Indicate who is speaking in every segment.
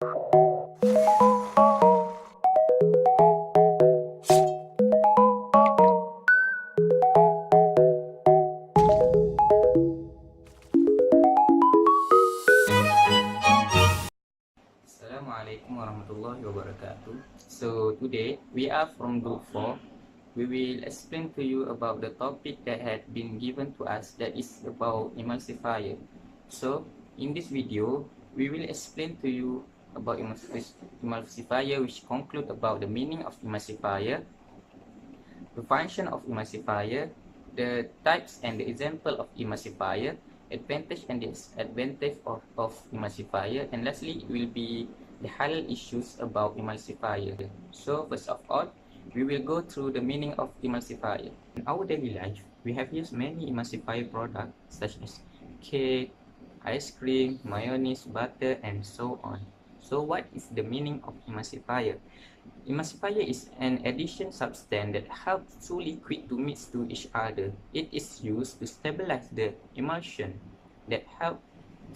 Speaker 1: Assalamualaikum warahmatullahi wabarakatuh. So today we are from group 4. We will explain to you about the topic that had been given to us, that is about emulsifier. So in this video we will explain to you about emulsifier, which conclude about the meaning of emulsifier, the function of emulsifier, the types and the example of emulsifier, advantage and disadvantage of emulsifier, and lastly will be the halal issues about emulsifier. So first of all, we will go through the meaning of emulsifier. In our daily life, we have used many emulsifier products such as cake, ice cream, mayonnaise, butter, and so on. So what is the meaning of emulsifier? Emulsifier is an addition substance that helps two liquids to mix to each other. It is used to stabilize the emulsion that help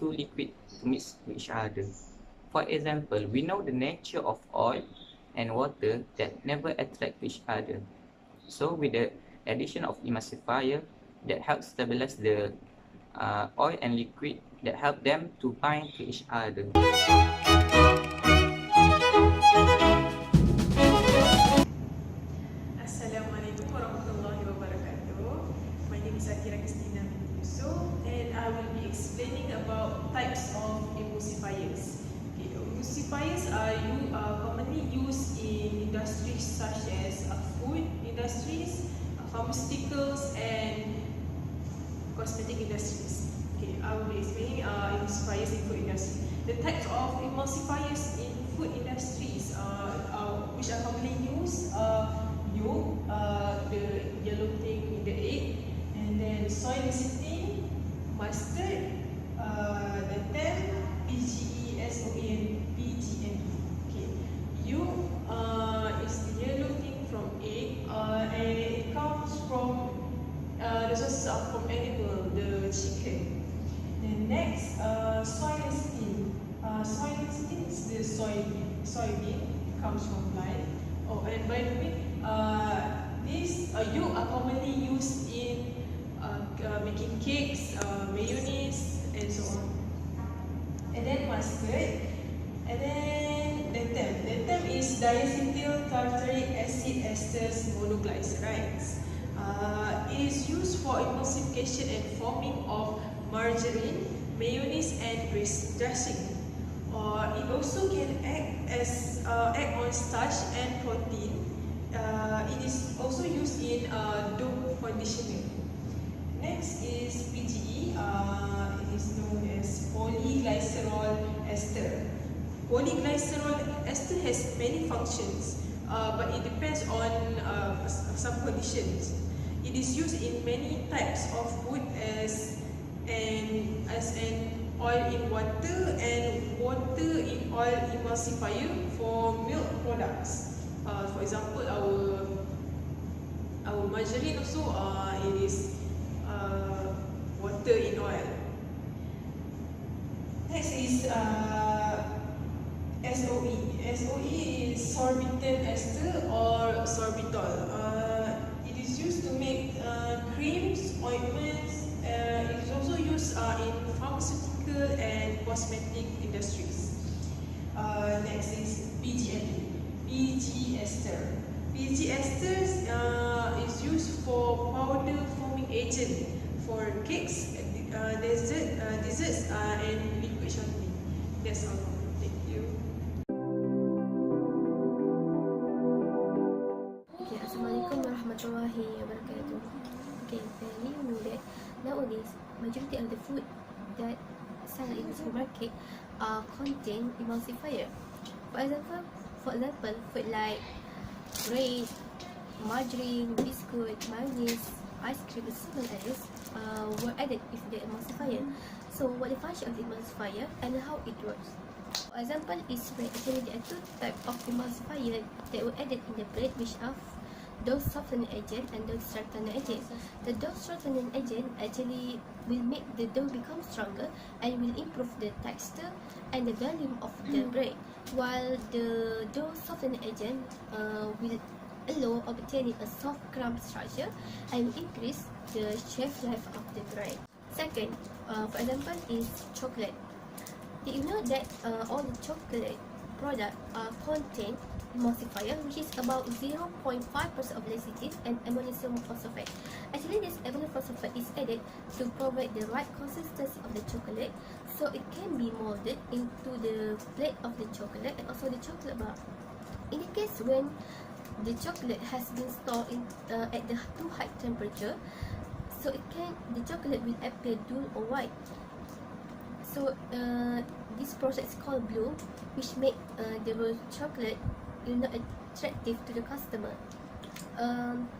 Speaker 1: two liquids to mix to each other. For example, we know the nature of oil and water that never attract to each other. So with the addition of emulsifier that helps stabilize the oil and liquid, that help them to bind to each other.
Speaker 2: Assalamualaikum warahmatullahi wabarakatuh. My name is ATHIRAH and I will be explaining about types of emulsifiers. Okay, emulsifiers are commonly used in industries such as food industries, pharmaceuticals, and cosmetic industries. Okay, I will be explaining emulsifiers in food industry. The types of emulsifiers in food industries which are commonly used yolk, the yellow thing in the egg, and then soy lecithin, mustard, the TEM, PGE, SOE, and PGN. Okay, yolk is the yellow thing from egg, and it comes from the sources are from animal, the chicken. Then next, soy lecithin. Soy lecithin is the soybean. It comes from plant. Oh, and by the way, these yolk are commonly used in making cakes, mayonnaise, and so on. And then mustard. And then the TEM. The TEM is diacetyl tartaric acid esters monoglycerides. It is used for emulsification and forming of margarine, mayonnaise, and dressing. It also can act on starch and protein. It is also used in dough conditioning. Next is PGE. It is known as polyglycerol ester. Polyglycerol ester has many functions, but it depends on some conditions. It is used in many types of food as an oil in water and water in oil emulsifier for milk products. For example, our margarine also it is water in oil. Next is SOE. SOE is sorbitan ester or sorbitol. It is used to make creams, ointments. It is also used in pharmaceutical and cosmetic industries. Next is PGN. PG ester. PG ester is used for powder forming agent for cakes, desserts, and liquid shortening. That's all. Thank you.
Speaker 3: Okay, Assalamualaikum warahmatullahi wabarakatuh. Okay, we know that nowadays majority of the food that sell in the supermarket contain emulsifier. For example, food like bread, margarine, biscuit, mayonnaise, ice cream, and similar others were added with the emulsifier. So, what the function of the emulsifier and how it works? For example, is bread. Actually, there are two types of emulsifier that were added in the bread, which are dose softening agent and dose strengthening agent. The dose strengthening agent actually will make the dough become stronger and will improve the texture and the volume of the bread. while the dough softening agent will allow obtaining a soft crumb structure and increase the shelf life of the bread. Second, for example, is chocolate. Did you know that all the chocolate products contain emulsifier, which is about 0.5% of lecithin and ammonium phosphate. Actually, this ammonium phosphate is added to provide the right consistency of the chocolate, so it can be molded into the plate of the chocolate and also the chocolate bar. In the case when the chocolate has been stored at the too high temperature, so the chocolate will appear dull or white. So this process is called bloom, which make the chocolate not attractive to the customer.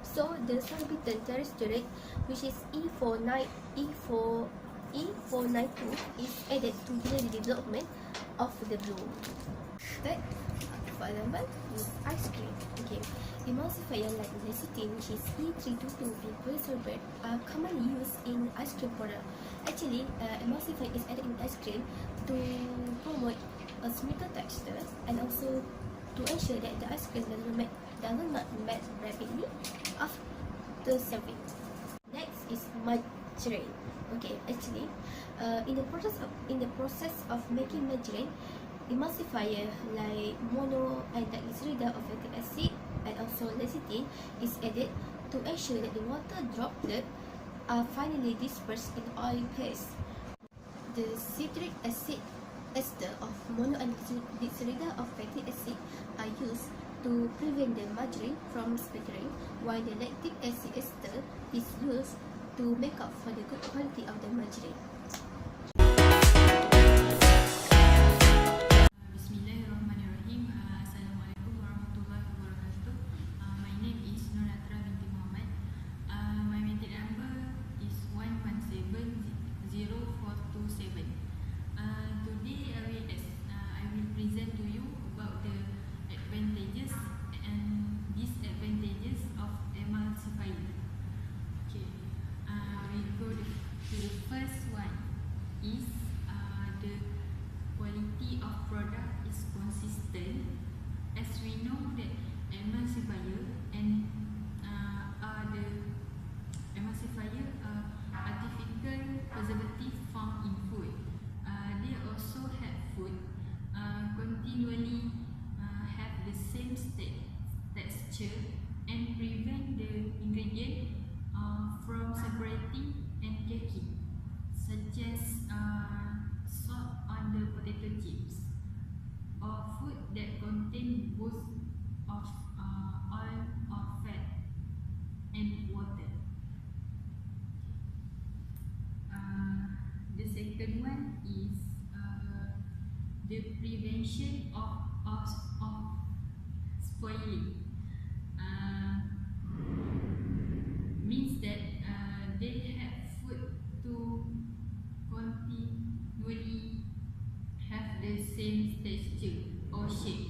Speaker 3: So the sorbitol tertiary, which is E492, is added to delay the development of the bloom. Third, for example, is ice cream. Okay, emulsifier like lecithin, which is E322 and polysorbate, are commonly used in ice cream product. Actually, emulsifier is added in ice cream to promote a smoother texture and also to ensure that the ice cream does not melt rapidly after serving. Next is margarine. Okay, actually, in the process of making margarine, emulsifier like mono and diglyceride of fatty acid and also lecithin is added to ensure that the water droplet are finally dispersed in oil paste. The citric acid ester of mono and diglyceride of fatty acid are used to prevent the margarine from splattering, while the lactic acid ester is used to make up for the good quality of the margarine.
Speaker 4: Bismillahirrahmanirrahim. Assalamualaikum warahmatullahi wabarakatuh. My name is NATRAH binti Muhammad. My meeting number is 1170427. Today I will present to you about the advantages and disadvantages of emulsifier. Okay, we go to the first one is the quality of product is consistent. As we know that emulsifier and artificial preservative found in food. They also have food continually have the same texture and prevent the ingredient from separating and caking, such as salt on the potato chips or food that contain both of oil or fat and water. The second one is the prevention of spoiling. Means that they have food to continually have the same texture or shape.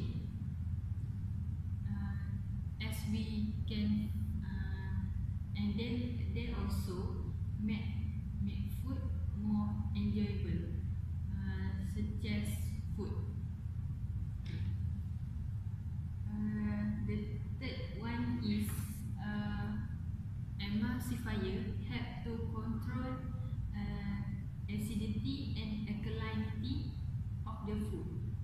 Speaker 4: As we can, and then they also make food more enjoyable, such as food. The third one is emulsifier help to control acidity and alkalinity of the food,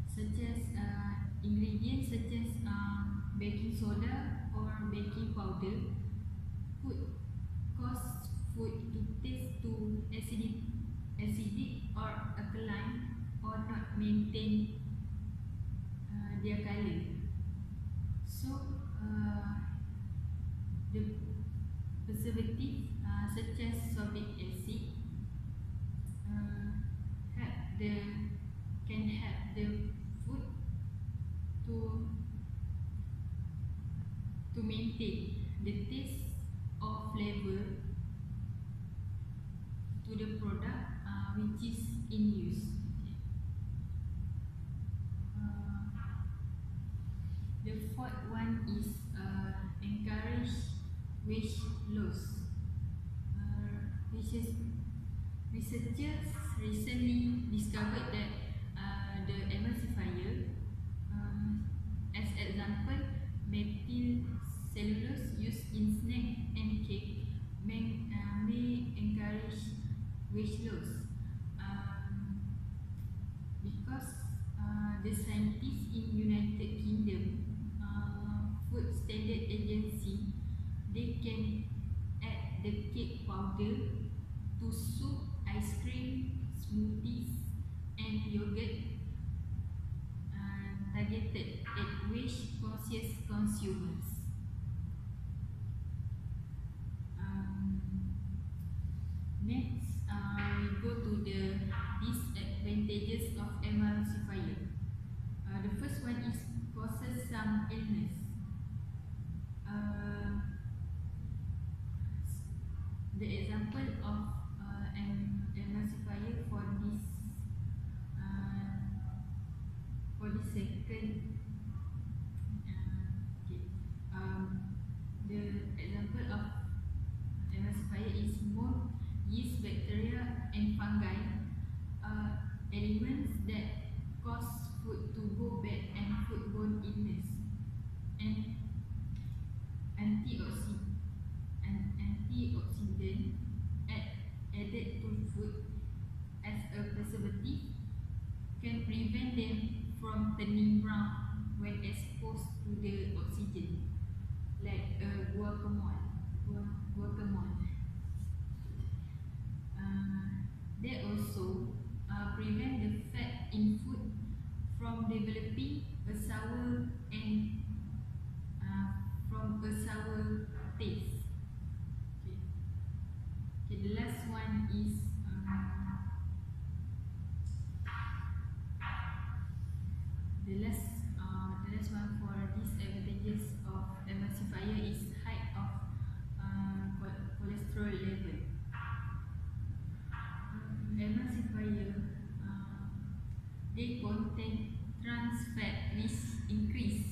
Speaker 4: such as ingredients such as baking soda or baking powder could cause food to taste too acidic or alkaline or not maintain their color. So the preservative such as sorbic acid can help the food to maintain the taste or flavor to the product which is in use. The fourth one is encourage weight loss. Researchers recently discovered that the scientists in United Kingdom Food Standard Agency, they can add the cake powder to soup, ice cream, smoothies, and yogurt targeted at weight-conscious consumers. Next, we go to the disadvantages of emulsifier. The first one is causes some illness. The example of emulsifier for this second okay. The example of emulsifier is mold, yeast, bacteria, and fungi, elements that cause food to go bad and foodborne illness, and antioxidant added to food as a preservative can prevent them from turning brown when exposed to the oxygen, like guacamole. They also prevent the fat in food from developing a sour and from a sour taste. Okay, the last one is the last one for disadvantages of emulsifier is height of cholesterol level. Emulsifier they contain trans fat, which increase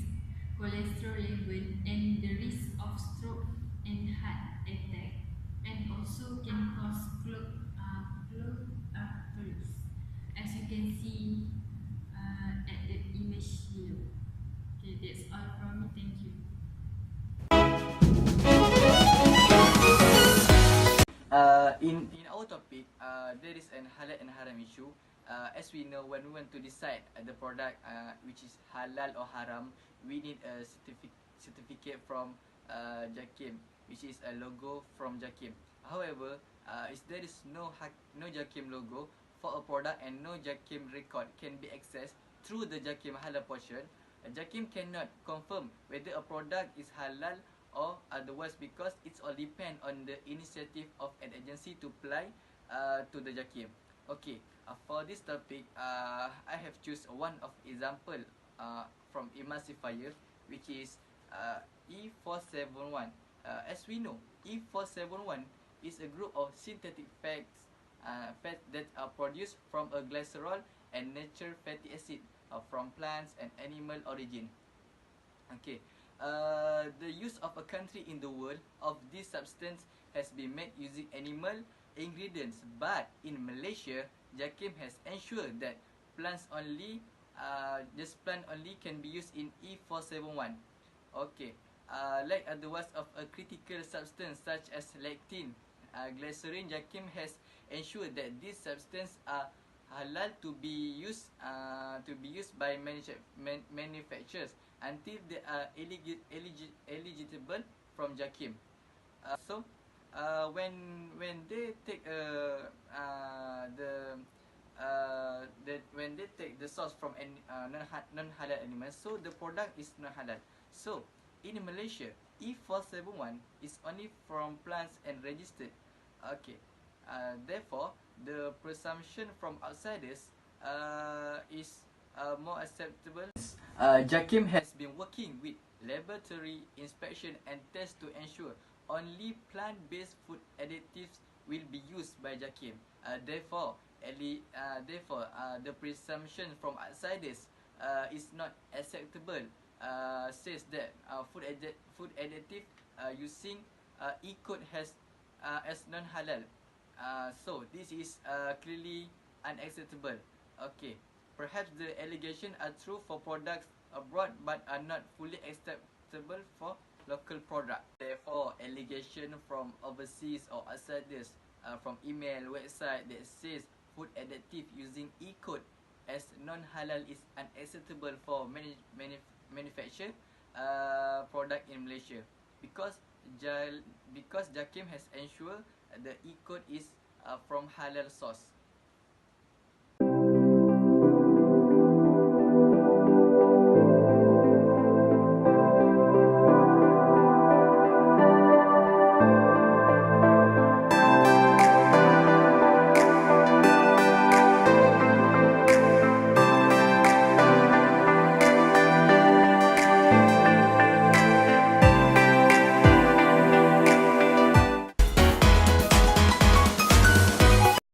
Speaker 4: cholesterol level and the risk of stroke and heart attack, and also can cause clogged arteries, as you can see at the image below. Okay, that's all from me. Thank you.
Speaker 1: In our topic, there is an halal and haram issue. As we know, when we want to decide the product which is halal or haram, we need a certificate from JAKIM, which is a logo from JAKIM. However, there is no JAKIM logo for a product and no JAKIM record can be accessed through the JAKIM halal portion. JAKIM cannot confirm whether a product is halal or otherwise, because it's all depend on the initiative of an agency to apply to the JAKIM. Okay, for this topic, I have choose one of example from emulsifier, which is E471. As we know, E471 is a group of synthetic fats that are produced from a glycerol and natural fatty acid from plants and animal origin. Okay, the use of a country in the world of this substance has been made using animal ingredients, but in Malaysia, JAKIM has ensured that plants only can be used in E471. Okay, like otherwise of a critical substance such as lactin, glycerin, JAKIM has ensured that these substances are halal to be used by manufacturers until they are eligible from JAKIM. When they take when they take the source from non-halal animals, so the product is non halal. So in Malaysia, E471 is only from plants and registered. Okay, therefore the presumption from outsiders is more acceptable. JAKIM has been working with laboratory inspection and tests to ensure only plant-based food additives will be used by JAKIM. Therefore, the presumption from outsiders is not acceptable. Says that food additive using E-code has as non-halal. So this is clearly unacceptable. Okay, perhaps the allegations are true for products abroad but are not fully acceptable for local product. Therefore, allegation from overseas or outsiders from email, website that says food additive using E-code
Speaker 5: as non-halal is unacceptable for manufacture product in Malaysia, because because JAKIM has ensured the e-code is from halal source.